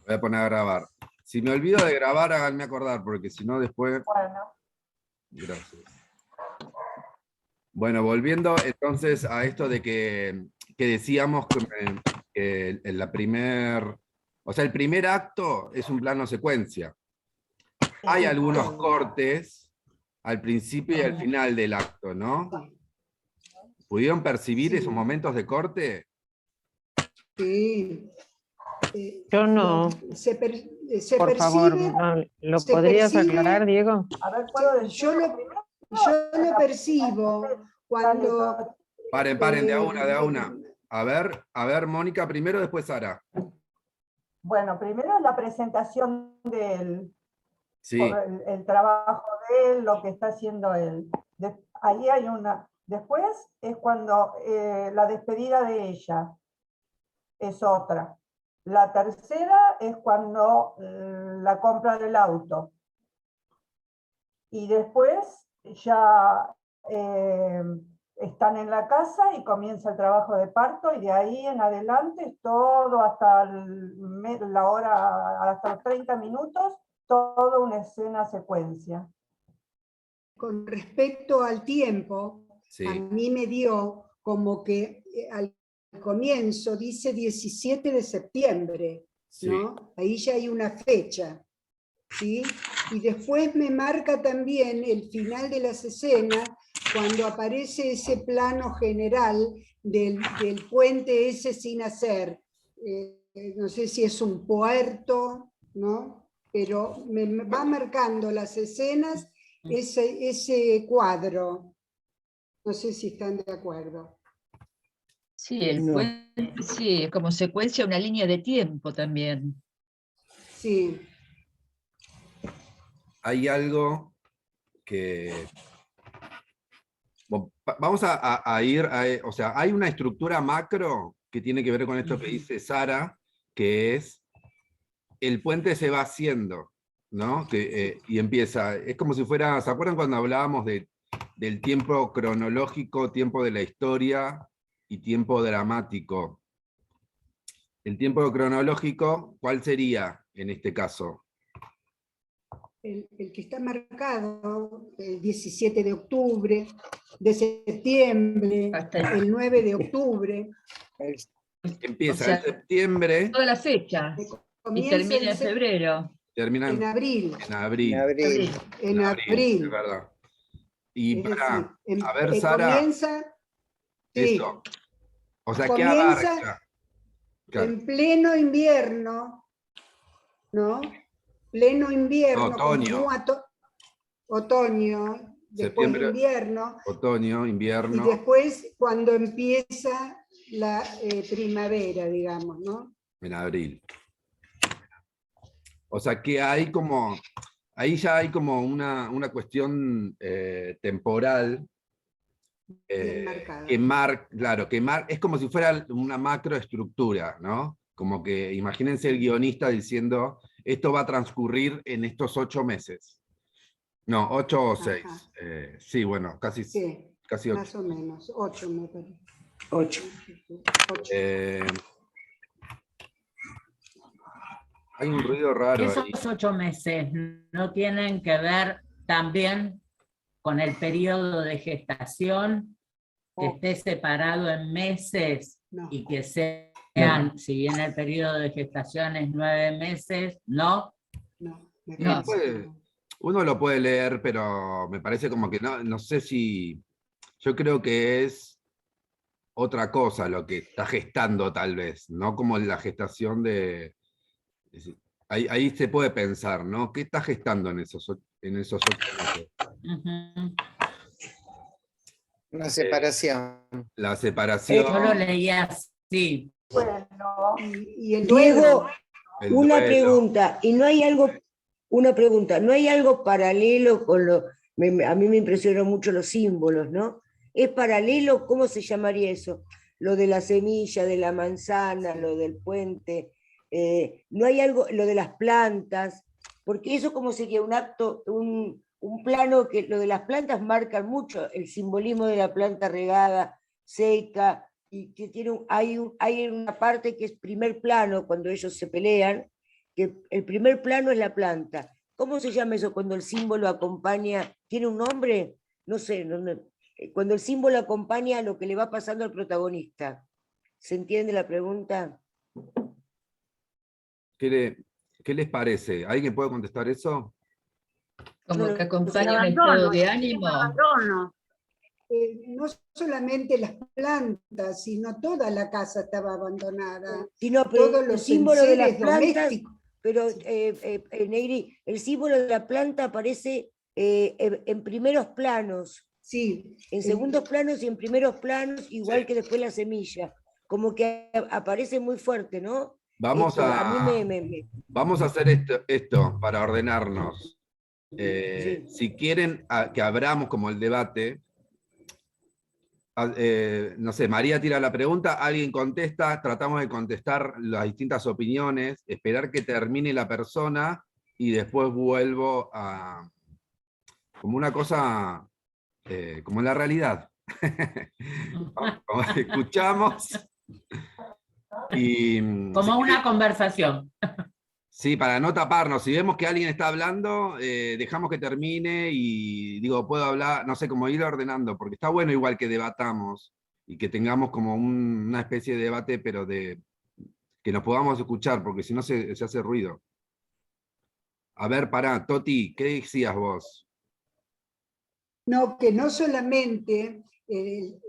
Voy a poner a grabar. Si me olvido de grabar, háganme acordar, porque si no después... Bueno, Gracias. Bueno, volviendo entonces a esto de que decíamos que en la primer... O sea, el primer acto es un plano secuencia. Hay algunos cortes al principio y al final del acto, ¿no? ¿Pudieron percibir esos momentos de corte? Sí. Yo no. Se Por favor, percibe, no, ¿lo se podrías percibe- aclarar, Diego? a ver, ¿puedo decir? yo lo percibo cuando... Paren, de a una. A ver, Mónica primero, después Sara. Bueno, primero la presentación del Sí, por el trabajo de él, lo que está haciendo él. Ahí hay una. Después es cuando la despedida de ella es otra. La tercera es cuando la compra del auto. Y después ya están en la casa y comienza el trabajo de parto, y de ahí en adelante es todo hasta la hora, hasta los 30 minutos, toda una escena secuencia. Con respecto al tiempo, sí. a mí me dio como que al comienzo dice 17 de septiembre, ¿no? Sí. Ahí ya hay una fecha, ¿sí? Y después me marca también el final de las escenas, cuando aparece ese plano general del puente ese sin hacer. No sé si es un puerto, ¿no? Pero me va marcando las escenas ese cuadro. No sé si están de acuerdo. Sí, sí, como secuencia, una línea de tiempo también. Sí. Hay algo que... Vamos a ir o sea, hay una estructura macro que tiene que ver con esto que dice Sara, que es el puente se va haciendo, ¿no? Y empieza, es como si fuera, ¿se acuerdan cuando hablábamos del tiempo cronológico, tiempo de la historia y tiempo dramático? El tiempo cronológico, ¿cuál sería en este caso? El que está marcado, el 17 de octubre, de septiembre, el 9 de octubre. Empieza O sea, en septiembre. Toda la fecha. Y Comienza termina en febrero. Termina en abril. En abril. En abril. Es verdad. Y Es decir, a ver, Sara, comienza, sí, eso. O sea, ¿qué comienza abarca? Claro. en pleno invierno, ¿no? Pleno invierno, Otoño. Otoño, después Septiembre, invierno, otoño, y invierno. después cuando empieza la primavera, digamos, ¿no? En abril. O sea que hay como, ahí ya hay como una cuestión temporal Bien marcada. claro, es como si fuera una macroestructura, ¿no? Como que imagínense el guionista diciendo, esto va a transcurrir en estos 8 meses. No, 8 o 6. Sí, bueno, casi, Sí, casi 8. más o menos, 8 me parece. 8. Hay un ruido raro Esos ahí. 8 meses no tienen que ver también con el periodo de gestación, que esté separado en meses No. y que sean, si bien el periodo de gestación es 9 meses, ¿no? No, me No. parece que no. Uno lo puede leer, pero me parece como que no sé si... Yo creo que es otra cosa lo que está gestando tal vez, no como la gestación de... Ahí se puede pensar, ¿no? ¿Qué está gestando en esos 8 meses? Ujú. Una separación. La separación, Yo lo leía así. Bueno, Y el Diego, duelo, el una duelo. pregunta, y no hay algo, una pregunta, ¿no hay algo paralelo con a mí me impresionó mucho los símbolos, ¿no? ¿Es paralelo? ¿Cómo se llamaría eso? Lo de la semilla, de la manzana, lo del puente, ¿no hay algo, lo de las plantas? Porque eso como sería un acto, un plano que lo de las plantas marcan mucho el simbolismo de la planta regada, seca, y que hay una parte que es primer plano cuando ellos se pelean, que el primer plano es la planta. ¿Cómo se llama eso cuando el símbolo acompaña? ¿Tiene un nombre? No sé, cuando el símbolo acompaña a lo que le va pasando al protagonista. ¿Se entiende la pregunta? ¿Qué les parece? ¿Alguien puede contestar eso? Como que acompaña un abandono, estado de el ánimo. abandono. No solamente las plantas, sino toda la casa estaba abandonada. Sino, pero Todos el los símbolo de las enseres plantas, domésticos. pero Negri, el símbolo de la planta aparece en primeros planos, Sí, en segundos planos y en primeros planos, igual que después la semilla. Como que aparece muy fuerte, ¿no? Vamos Esto, a, mí vamos a hacer esto para ordenarnos. sí. Si quieren que abramos como el debate, no sé, María tira la pregunta, alguien contesta, tratamos de contestar las distintas opiniones, esperar que termine la persona y después vuelvo a... como una cosa, como en la realidad. Como escuchamos y... Como una conversación. Sí, para no taparnos, si vemos que alguien está hablando, dejamos que termine y digo, puedo hablar, no sé, cómo ir ordenando, porque está bueno igual que debatamos y que tengamos como una especie de debate, pero de que nos podamos escuchar, porque si no se hace ruido. A ver, pará, Toti, ¿qué decías vos? No, que no solamente,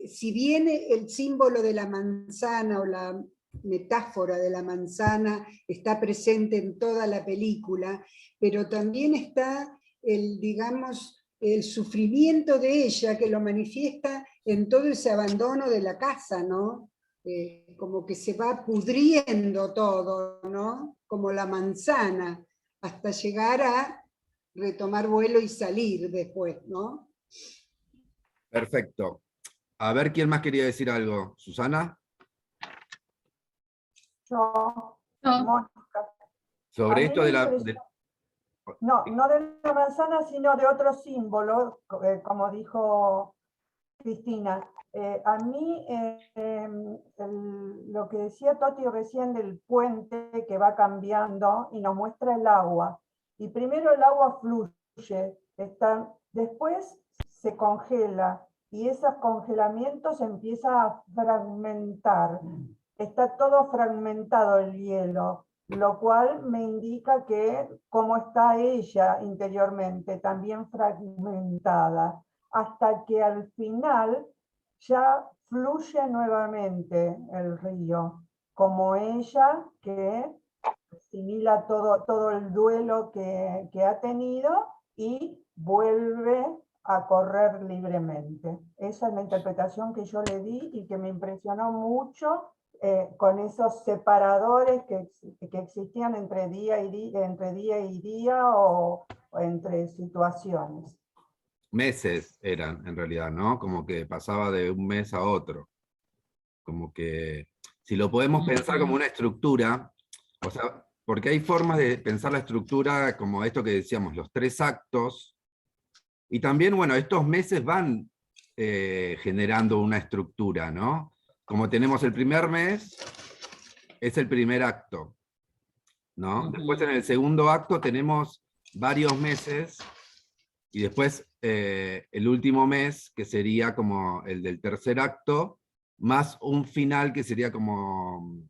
si bien el símbolo de la manzana o la metáfora de la manzana está presente en toda la película, pero también está digamos, el sufrimiento de ella que lo manifiesta en todo ese abandono de la casa, ¿no? Como que se va pudriendo todo, ¿no? Como la manzana, hasta llegar a retomar vuelo y salir después, ¿no? Perfecto. A ver, ¿quién más quería decir algo? ¿Susana? Yo, No. Mónica. Sobre A mí esto me de la... impresionó. No, no de la manzana, sino de otro símbolo, como dijo Cristina. A mí, lo que decía Toti recién del puente que va cambiando y nos muestra el agua. Y primero el agua fluye, después se congela y esos congelamientos se empieza a fragmentar. Está todo fragmentado el hielo, lo cual me indica que cómo está ella interiormente, también fragmentada, hasta que al final ya fluye nuevamente el río, como ella que asimila todo el duelo que ha tenido y vuelve a correr libremente. Esa es la interpretación que yo le di y que me impresionó mucho con esos separadores que existían entre día y día o entre situaciones. Meses eran, en realidad, ¿no? Como que pasaba de un mes a otro. Como que, si lo podemos pensar como una estructura, o sea, porque hay formas de pensar la estructura como esto que decíamos, los 3 actos, y también, bueno, estos meses van generando una estructura, ¿no? Como tenemos el primer mes, es el primer acto, ¿no? Después en el segundo acto tenemos varios meses, y después el último mes, que sería como el del tercer acto, más un final que sería como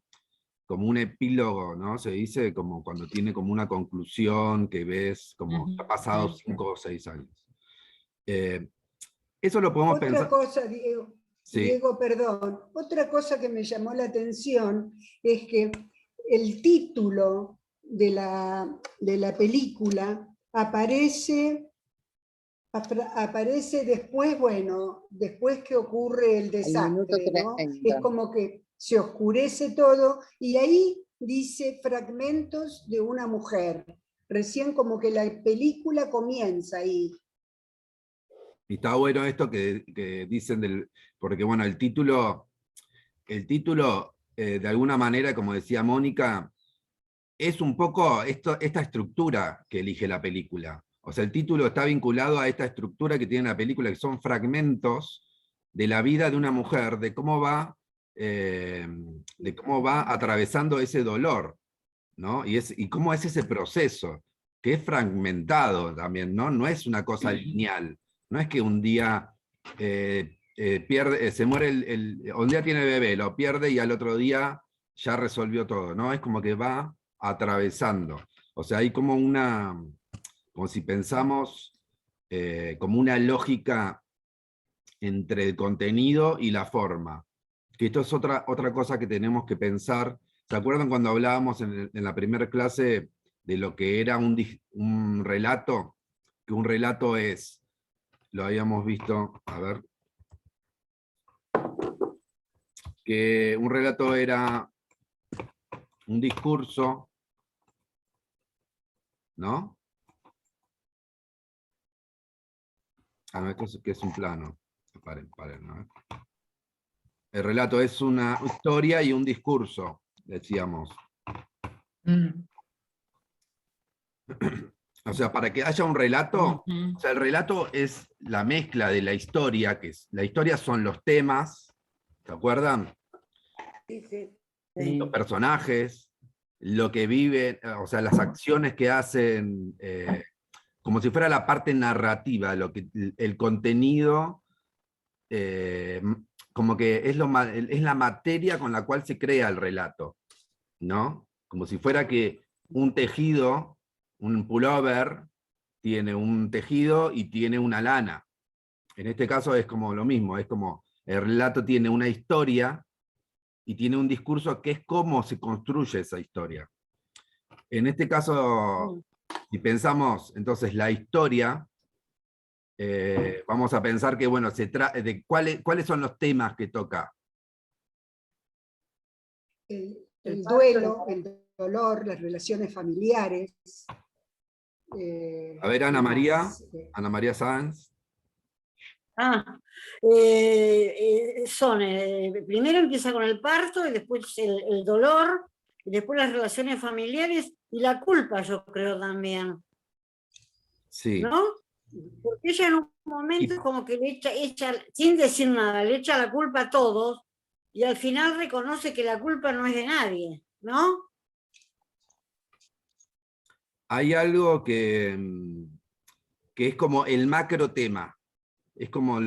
un epílogo, ¿no? Se dice como cuando tiene como una conclusión que ves como ha pasado 5 o 6 años. Eso lo podemos Otra pensar. cosa, Diego, Sí. Diego, perdón, otra cosa que me llamó la atención es que el título de la película aparece después, bueno, después que ocurre el desastre, ¿no? Es como que se oscurece todo y ahí dice fragmentos de una mujer. Recién como que la película comienza ahí. Y está bueno esto que dicen porque bueno, el título de alguna manera, como decía Mónica, es un poco esta estructura que elige la película. O sea, el título está vinculado a esta estructura que tiene la película, que son fragmentos de la vida de una mujer, de cómo va atravesando ese dolor, ¿no? Y cómo es ese proceso, que es fragmentado también, ¿no? No es una cosa lineal. No es que un día se muere un día tiene bebé, lo pierde y al otro día ya resolvió todo, ¿no? Es como que va atravesando. O sea, hay como como si pensamos como una lógica entre el contenido y la forma. Que esto es otra cosa que tenemos que pensar. ¿Se acuerdan cuando hablábamos en la primera clase de lo que era un relato? Que un relato lo habíamos visto, a ver, que un relato era un discurso, ¿no? Ah, no, esto que es un plano. Paren, ¿no? El relato es una historia y un discurso, decíamos. O sea, para que haya un relato, o sea, el relato es la mezcla de la historia, la historia son los temas, ¿se acuerdan? Sí, sí. Los personajes, lo que viven, o sea, las acciones que hacen, como si fuera la parte narrativa, el contenido, como que es la materia con la cual se crea el relato, ¿no? Como si fuera que un tejido, un pullover, tiene un tejido y tiene una lana. En este caso es como lo mismo, es como el relato tiene una historia y tiene un discurso que es cómo se construye esa historia. En este caso, si pensamos, entonces, la historia, vamos a pensar que, bueno, ¿cuáles son los temas que toca? El duelo, el dolor, las relaciones familiares. A ver, Ana María Sanz. Primero empieza con el parto y después el dolor, y después las relaciones familiares y la culpa, yo creo también. Sí. ¿No? Porque ella en un momento como que le echa, sin decir nada, le echa la culpa a todos y al final reconoce que la culpa no es de nadie, ¿no? Hay algo que es como el macro tema. Es como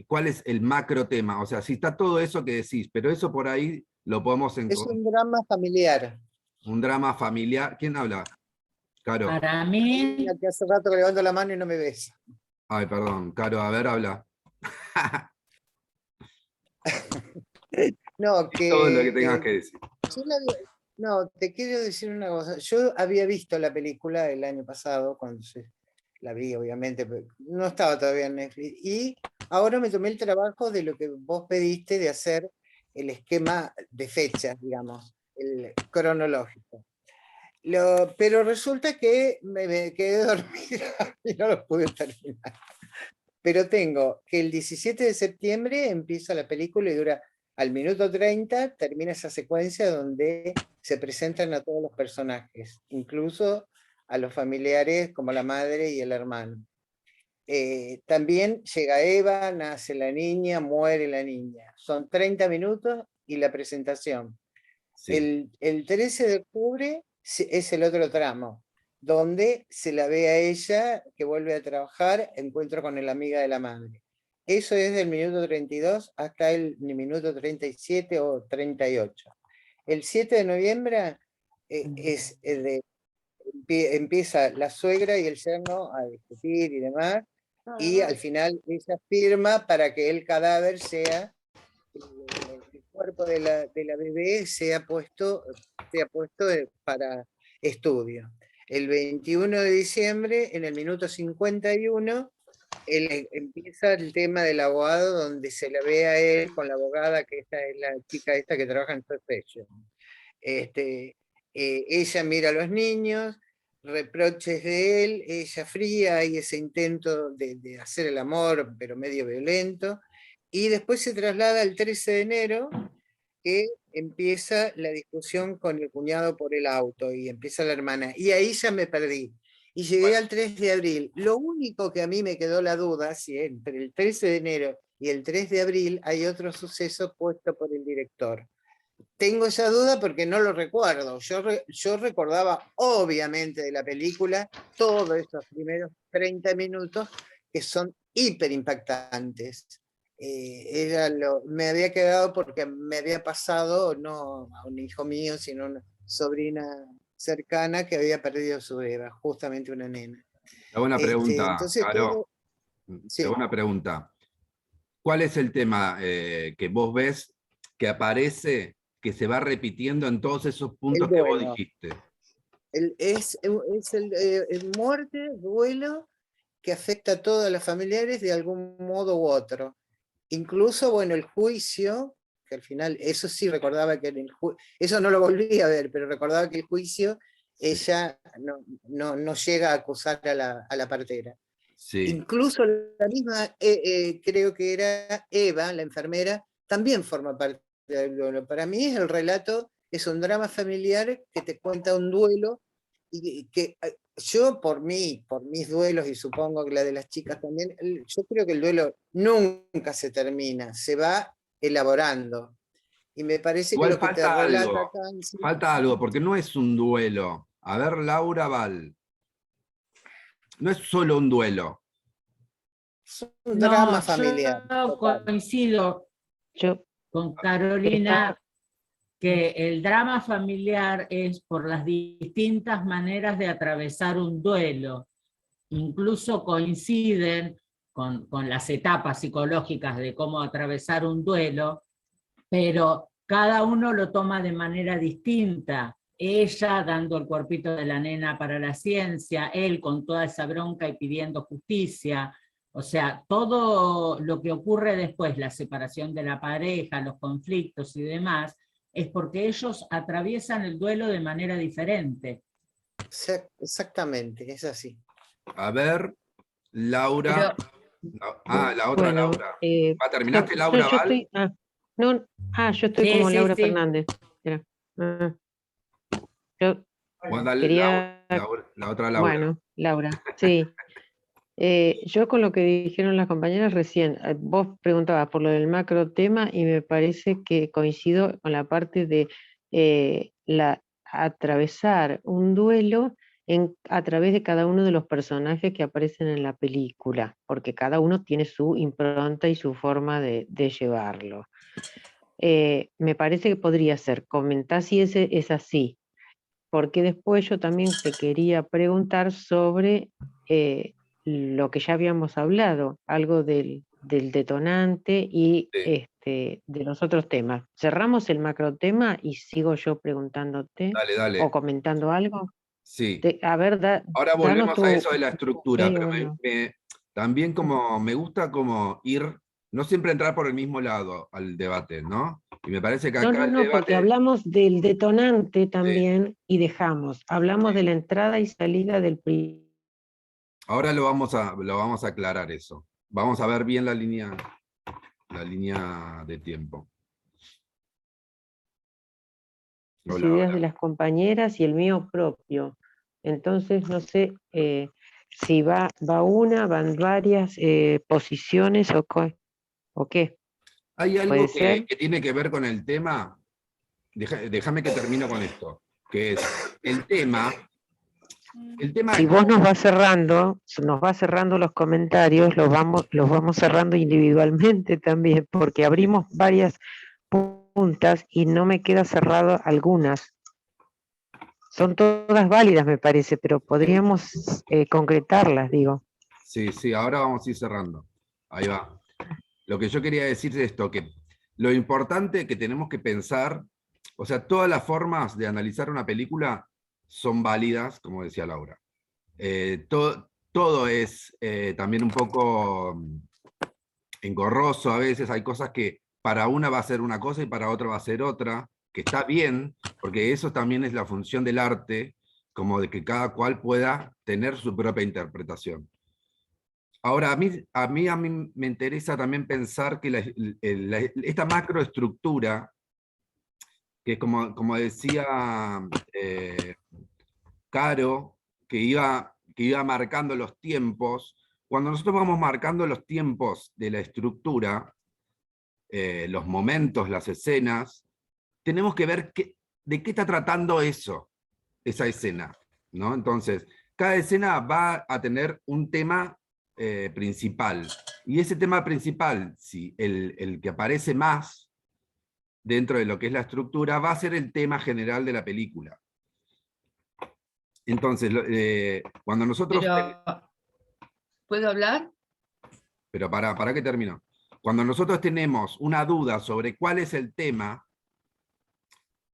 ¿cuál es el macro tema? O sea, si está todo eso que decís, pero eso por ahí lo podemos encontrar. Es un drama familiar. Un drama familiar. ¿Quién habla? Caro. Para mí... Que hace rato que levanto la mano y no me ves. Ay, perdón. Caro, a ver, habla. No, que... Todo lo que tengas que decir. No, te quiero decir una cosa. Yo había visto la película el año pasado, cuando la vi, obviamente, pero no estaba todavía en Netflix. Y ahora me tomé el trabajo de lo que vos pediste de hacer el esquema de fechas, digamos, el cronológico. Pero resulta que me quedé dormida y no lo pude terminar. Pero tengo que el 17 de septiembre empieza la película y dura al minuto 30, termina esa secuencia donde se presentan a todos los personajes, incluso a los familiares como la madre y el hermano. También llega Eva, nace la niña, muere la niña. Son 30 minutos y la presentación. Sí. El 13 de octubre es el otro tramo, donde se la ve a ella que vuelve a trabajar, encuentro con la amiga de la madre. Eso es del minuto 32 hasta el minuto 37 o 38. El 7 de noviembre empieza la suegra y el yerno a discutir y demás, y al final ella firma para que el cadáver sea, el cuerpo de la bebé sea puesto para estudio. El 21 de diciembre, en el minuto 51, empieza el tema del abogado, donde se la ve a él con la abogada, que esta es la chica esta que trabaja en Perfection. Ella mira a los niños, reproches de él, ella fría, hay ese intento de hacer el amor, pero medio violento, y después se traslada al 13 de enero, que empieza la discusión con el cuñado por el auto, y empieza la hermana, y ahí ya me perdí. Y llegué al 3 de abril. Lo único que a mí me quedó la duda, si entre el 13 de enero y el 3 de abril hay otro suceso puesto por el director. tengo esa duda porque no lo recuerdo. Yo recordaba, obviamente, de la película, todos esos primeros 30 minutos que son hiper impactantes. Me había quedado porque me había pasado, no a un hijo mío, sino a una sobrina cercana que había perdido su Eva, justamente una nena. Te hago una pregunta, Entonces, Caro. sí. Te hago una pregunta. ¿Cuál es el tema que vos ves que aparece, que se va repitiendo en todos esos puntos que vos dijiste? Es el muerte, duelo, que afecta a todos los familiares de algún modo u otro. Incluso, bueno, el juicio, que al final, eso sí recordaba que en el eso no lo volví a ver, pero recordaba que el juicio, ella no llega a acusar a la partera. Sí. Incluso la misma, creo que era Eva, la enfermera, también forma parte del duelo. Para mí es el relato, es un drama familiar que te cuenta un duelo, y que yo por mis duelos, y supongo que la de las chicas también, yo creo que el duelo nunca se termina, se va elaborando. Y me parece Igual que lo que te relata acá... Falta algo, porque no es un duelo. A ver, Laura Val. No es solo un duelo. Es un drama familiar. Yo coincido con Carolina que el drama familiar es por las distintas maneras de atravesar un duelo. Incluso coinciden con las etapas psicológicas de cómo atravesar un duelo, pero cada uno lo toma de manera distinta. Ella dando el cuerpito de la nena para la ciencia, él con toda esa bronca y pidiendo justicia. O sea, todo lo que ocurre después, la separación de la pareja, los conflictos y demás, es porque ellos atraviesan el duelo de manera diferente. Exactamente, es así. A ver, Laura. La otra bueno, Laura. ¿Terminaste, Laura yo Val? estoy como Laura Fernández. Mira. Yo quería... la otra Laura. Bueno, Laura, sí. Yo con lo que dijeron las compañeras recién, vos preguntabas por lo del macro tema y me parece que coincido con la parte de atravesar un duelo a través de cada uno de los personajes que aparecen en la película, porque cada uno tiene su impronta y su forma de llevarlo. Me parece que podría ser, comentá si es así, porque después yo también te quería preguntar sobre lo que ya habíamos hablado, algo del detonante y de los otros temas. Cerramos el macro tema y sigo yo preguntándote Dale. o comentando algo. Sí. A ver, ahora volvemos a eso de la estructura, okay, pero bueno. también como me gusta como ir, no siempre entrar por el mismo lado al debate, ¿no? Y me parece que acá el debate... porque hablamos del detonante también y hablamos de la entrada y salida del... Ahora lo vamos a aclarar eso. Vamos a ver bien la línea de tiempo. Las ideas de las compañeras y el mío propio. Entonces, no sé si va una, van varias posiciones o qué. Hay algo que tiene que ver con el tema, déjame que termino con esto, que es el tema... Si vos nos vas cerrando los comentarios, los vamos cerrando individualmente también, porque abrimos varias puntas y no me queda cerrado algunas. Son todas válidas, me parece, pero podríamos concretarlas, digo. Sí, ahora vamos a ir cerrando. Ahí va. Lo que yo quería decir es esto, que lo importante que tenemos que pensar, o sea, todas las formas de analizar una película son válidas, como decía Laura. Todo es también un poco engorroso a veces, hay cosas que para una va a ser una cosa y para otra va a ser otra, que está bien, porque eso también es la función del arte, como de que cada cual pueda tener su propia interpretación. Ahora, a mí me interesa también pensar que esta macroestructura, que como decía Caro, que iba marcando los tiempos, cuando nosotros vamos marcando los tiempos de la estructura, los momentos, las escenas, tenemos que ver de qué está tratando esa escena, ¿no? Entonces, cada escena va a tener un tema principal. Y ese tema principal, si el que aparece más dentro de lo que es la estructura, va a ser el tema general de la película. Entonces, cuando nosotros... ¿Puedo hablar? Pero para que termino. Cuando nosotros tenemos una duda sobre cuál es el tema,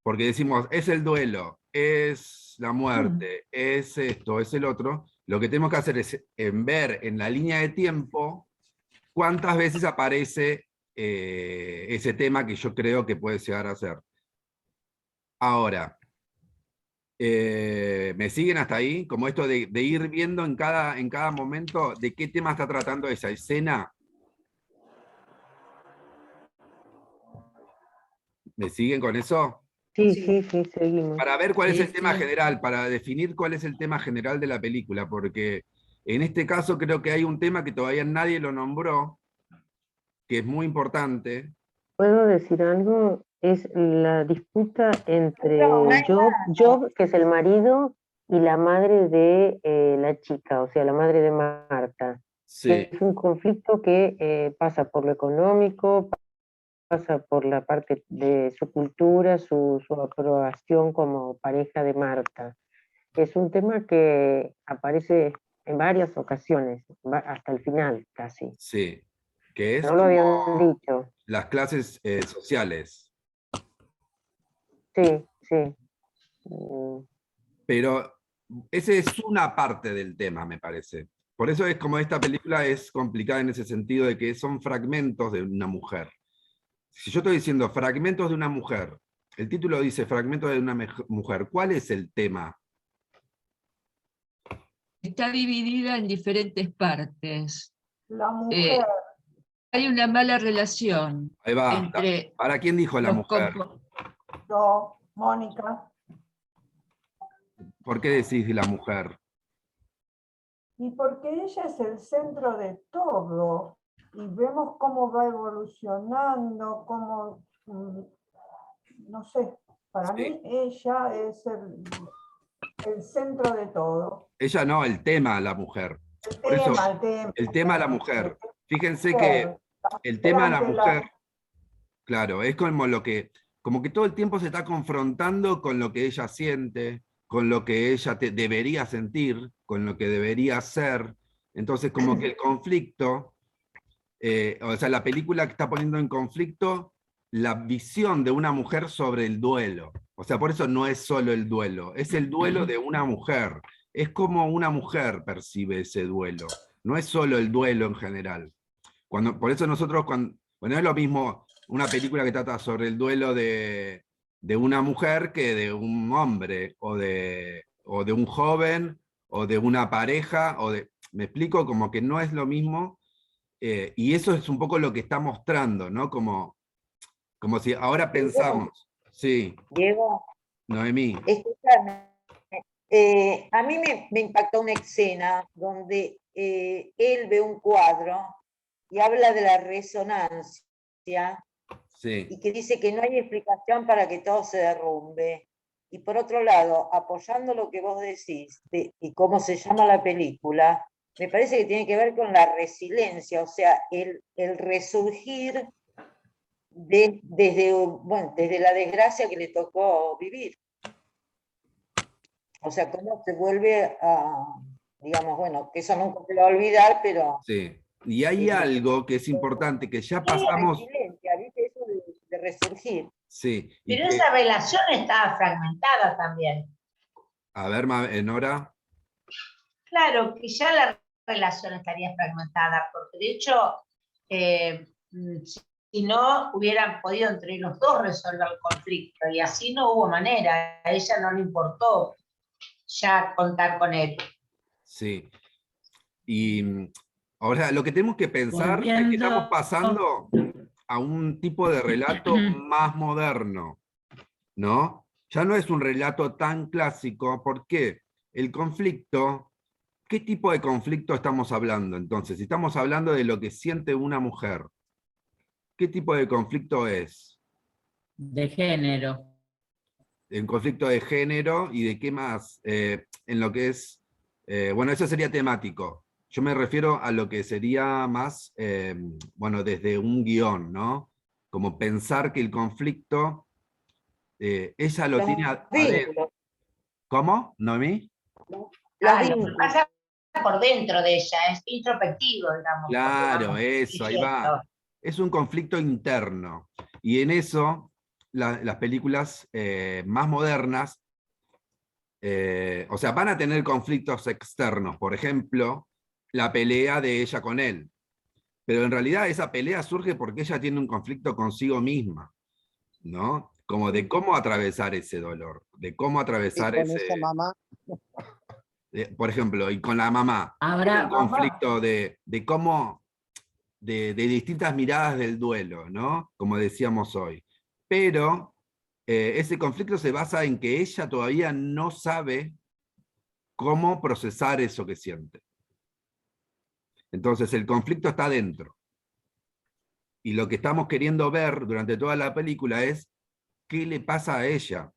porque decimos, es el duelo, es la muerte, es esto, es el otro, lo que tenemos que hacer es ver en la línea de tiempo cuántas veces aparece ese tema que yo creo que puede llegar a ser. Ahora, ¿me siguen hasta ahí? Como esto de ir viendo en cada momento de qué tema está tratando esa escena. ¿Me siguen con eso? Sí, seguimos. Para ver cuál es el tema Sí. general, para definir cuál es el tema general de la película, porque en este caso creo que hay un tema que todavía nadie lo nombró, que es muy importante. ¿Puedo decir algo? Es la disputa entre Job, que es el marido, y la madre de la chica, o sea, la madre de Marta. Sí. Es un conflicto que pasa por lo económico, pasa por la parte de su cultura, su aprobación como pareja de Marta. Es un tema que aparece en varias ocasiones, hasta el final casi. Sí, que es No lo habían dicho. las clases sociales. Sí. Pero esa es una parte del tema, me parece. Por eso es como esta película es complicada en ese sentido de que son fragmentos de una mujer. Si yo estoy diciendo fragmentos de una mujer, el título dice fragmentos de una mujer, ¿cuál es el tema? Está dividida en diferentes partes. La mujer. Hay una mala relación. Ahí va. Entre ¿Para quién dijo la mujer? Yo, Mónica. ¿Por qué decís la mujer? Y porque ella es el centro de todo. Y vemos cómo va evolucionando, cómo, no sé, para mí ella es el centro de todo. Ella no, el tema, la mujer. El tema, la mujer. Fíjense que el tema de la mujer, claro, es como que todo el tiempo se está confrontando con lo que ella siente, con lo que ella debería sentir, con lo que debería ser. Entonces, como que el conflicto, o sea, la película que está poniendo en conflicto la visión de una mujer sobre el duelo. O sea, por eso no es solo el duelo, es el duelo de una mujer. Es como una mujer percibe ese duelo. No es solo el duelo en general. Por eso nosotros, bueno, es lo mismo una película que trata sobre el duelo de una mujer que de un hombre, o de un joven, o de una pareja, me explico, como que no es lo mismo, y eso es un poco lo que está mostrando, ¿no? Como si ahora pensamos. Sí. Diego. Noemí. Escúchame. A mí me impactó una escena donde él ve un cuadro y habla de la resonancia, sí, y que dice que no hay explicación para que todo se derrumbe. Y por otro lado, apoyando lo que vos decís y cómo se llama la película, me parece que tiene que ver con la resiliencia, o sea, el resurgir desde la desgracia que le tocó vivir. O sea, cómo se vuelve a, digamos, bueno, que eso nunca se lo va a olvidar, pero... Sí, y hay algo que es importante, que ya pasamos... resiliencia, ¿viste? Eso de resurgir. Sí. Pero esa relación estaba fragmentada también. A ver, Nora. Claro, que ya la relación estaría fragmentada, porque de hecho, si no hubieran podido entre los dos resolver el conflicto, y así no hubo manera, a ella no le importó ya contar con él. Sí. Y ahora lo que tenemos que pensar es que estamos pasando a un tipo de relato más moderno, ¿no? Ya no es un relato tan clásico. ¿Por qué? El conflicto, ¿qué tipo de conflicto estamos hablando entonces? Si estamos hablando de lo que siente una mujer, ¿qué tipo de conflicto es? De género. En conflicto de género y de qué más, en lo que es, bueno, eso sería temático. Yo me refiero a lo que sería más, bueno, desde un guión, ¿no? Como pensar que el conflicto, ella lo Los tiene adentro. vínculos. ¿Cómo, Noemí? Los Lo que vínculos. pasa por dentro de ella, es introspectivo, digamos. Claro, vamos eso, ahí va. diciendo. Es un conflicto interno. Y en eso, las películas más modernas, o sea, van a tener conflictos externos. Por ejemplo, la pelea de ella con él. Pero en realidad esa pelea surge porque ella tiene un conflicto consigo misma, ¿no? Como de cómo atravesar ese dolor, de cómo Y atravesar con ese... esa mamá, por ejemplo, y con la mamá. Habrá, Un conflicto de cómo... de distintas miradas del duelo, ¿no? Como decíamos hoy. Pero ese conflicto se basa en que ella todavía no sabe cómo procesar eso que siente. Entonces el conflicto está dentro. Y lo que estamos queriendo ver durante toda la película es qué le pasa a ella.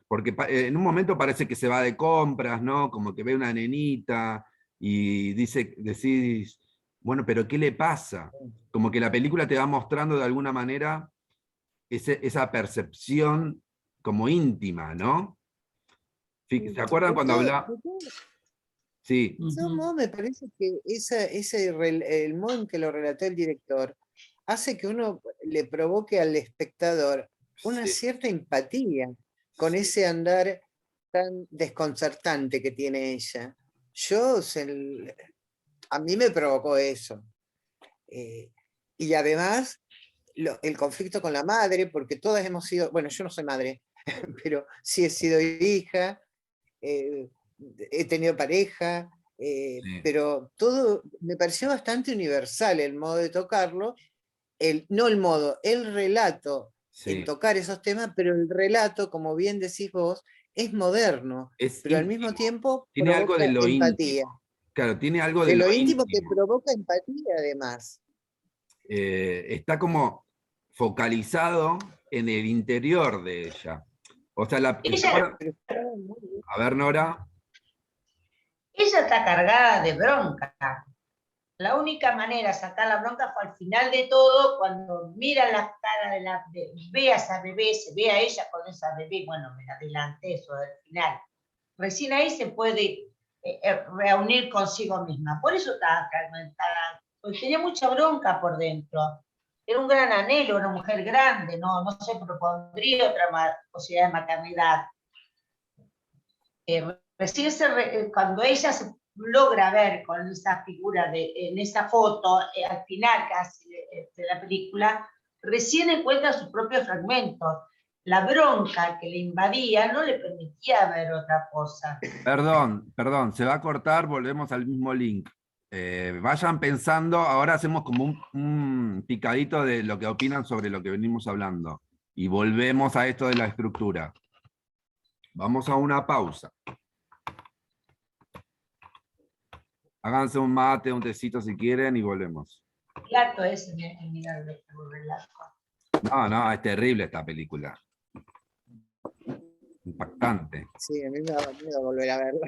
Porque en un momento parece que se va de compras, ¿no? Como que ve una nenita y decís, bueno, pero ¿qué le pasa? Como que la película te va mostrando de alguna manera esa percepción como íntima, ¿no? ¿Se acuerdan cuando hablaba? Sí. de todos modos, me parece que el modo en que lo relató el director hace que uno le provoque al espectador una Sí. cierta empatía con ese andar tan desconcertante que tiene ella. A mí me provocó eso. Y además, el conflicto con la madre, porque todas hemos sido, bueno, yo no soy madre, pero sí he sido hija, he tenido pareja, pero todo me pareció bastante universal el modo de tocarlo, no el modo, el relato en Sí. tocar esos temas, pero el relato, como bien decís vos, es moderno, Es pero al íntimo. mismo tiempo Tiene algo provoca de lo empatía. íntimo. Claro, tiene algo De de lo lo íntimo que íntimo. provoca empatía, además. Está como focalizado en el interior de ella. O sea, Ella, a ver, Nora. ella está cargada de bronca. La única manera de sacar la bronca fue al final de todo, cuando mira la cara ve a esa bebé, se ve a ella con esa bebé, bueno, me adelanté eso del final. Recién ahí se puede reunir consigo misma. Por eso estaba cargada, porque tenía mucha bronca por dentro. Era un gran anhelo, una mujer grande, no se propondría otra posibilidad de maternidad. Recién cuando ella se logra ver con esa figura en esa foto, al final casi de la película, recién encuentra sus propios fragmentos. La bronca que le invadía no le permitía ver otra cosa. Perdón, se va a cortar, volvemos al mismo link. Vayan pensando, ahora hacemos como un picadito de lo que opinan sobre lo que venimos hablando. Y volvemos a esto de la estructura. Vamos a una pausa. Háganse un mate, un tecito si quieren y volvemos. Plato es mirar el relato. No, es terrible esta película. Impactante. Sí, a mí me da miedo volver a verla.